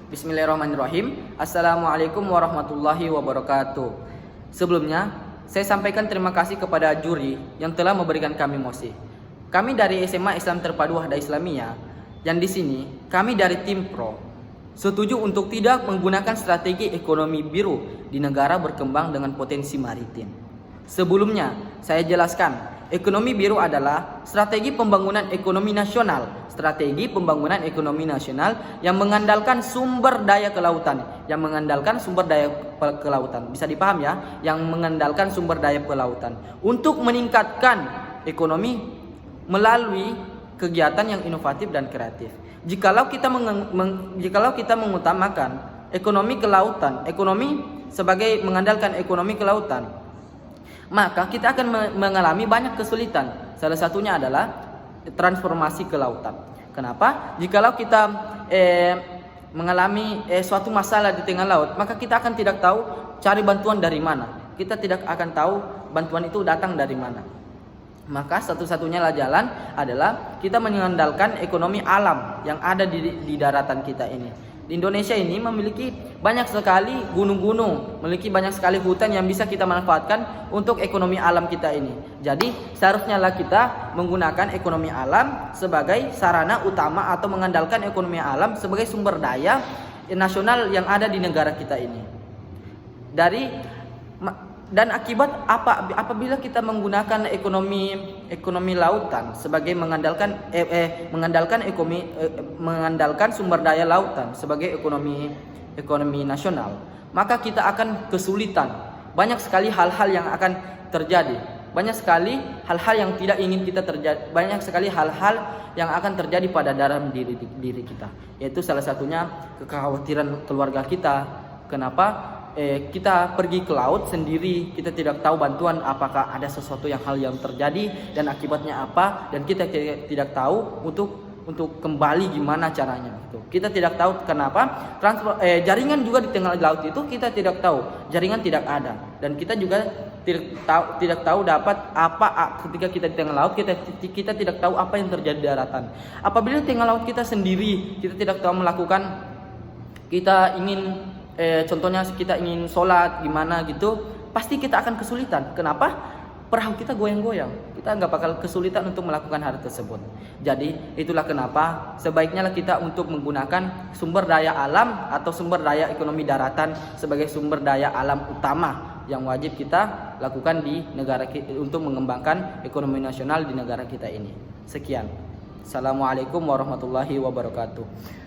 Bismillahirrahmanirrahim. Assalamualaikum warahmatullahi wabarakatuh. Sebelumnya, saya sampaikan terima kasih kepada juri yang telah memberikan kami mosi. Kami dari SMA Islam Terpadu Wahda Islamiyah, yang di sini kami dari tim Pro setuju untuk tidak menggunakan strategi ekonomi biru di negara berkembang dengan potensi maritim. Sebelumnya, saya jelaskan. Ekonomi biru adalah strategi pembangunan ekonomi nasional. Strategi pembangunan ekonomi nasional yang mengandalkan sumber daya kelautan. Bisa dipaham ya? Yang mengandalkan sumber daya kelautan. Untuk meningkatkan ekonomi melalui kegiatan yang inovatif dan kreatif. Jikalau kita mengutamakan ekonomi kelautan, mengandalkan ekonomi kelautan, maka kita akan mengalami banyak kesulitan. Salah satunya adalah transformasi ke lautan. Kenapa? Jikalau kita mengalami suatu masalah di tengah laut, maka kita akan tidak tahu cari bantuan dari mana. Kita tidak akan tahu bantuan itu datang dari mana. Maka satu-satunya jalan adalah kita mengandalkan ekonomi alam yang ada di daratan kita ini. Di Indonesia ini memiliki banyak sekali gunung-gunung, memiliki banyak sekali hutan yang bisa kita manfaatkan untuk ekonomi alam kita ini. Jadi seharusnya kita menggunakan ekonomi alam sebagai sarana utama atau mengandalkan ekonomi alam sebagai sumber daya nasional yang ada di negara kita ini. Dan akibat apabila kita menggunakan ekonomi lautan sebagai mengandalkan sumber daya lautan sebagai ekonomi nasional, maka kita akan kesulitan. Banyak sekali hal-hal yang akan terjadi. Banyak sekali hal-hal yang tidak ingin kita terjadi. Banyak sekali hal-hal yang akan terjadi pada dalam diri kita. Yaitu salah satunya kekhawatiran keluarga kita. Kenapa? Kita pergi ke laut sendiri, kita tidak tahu bantuan apakah ada sesuatu hal yang terjadi dan akibatnya apa, dan kita tidak tahu untuk kembali gimana caranya gitu. Kita tidak tahu kenapa jaringan juga di tengah laut itu kita tidak tahu, jaringan tidak ada, dan kita juga tidak tahu dapat apa ketika kita di tengah laut, kita tidak tahu apa yang terjadi di daratan. Apabila di tengah laut kita sendiri, kita tidak tahu melakukan, kita ingin contohnya kita ingin sholat gimana gitu, pasti kita akan kesulitan. Kenapa? Perahu kita goyang-goyang, kita nggak bakal kesulitan untuk melakukan hal tersebut. Jadi itulah kenapa sebaiknya kita untuk menggunakan sumber daya alam atau sumber daya ekonomi daratan sebagai sumber daya alam utama yang wajib kita lakukan di negara kita untuk mengembangkan ekonomi nasional di negara kita ini. Sekian. Assalamualaikum warahmatullahi wabarakatuh.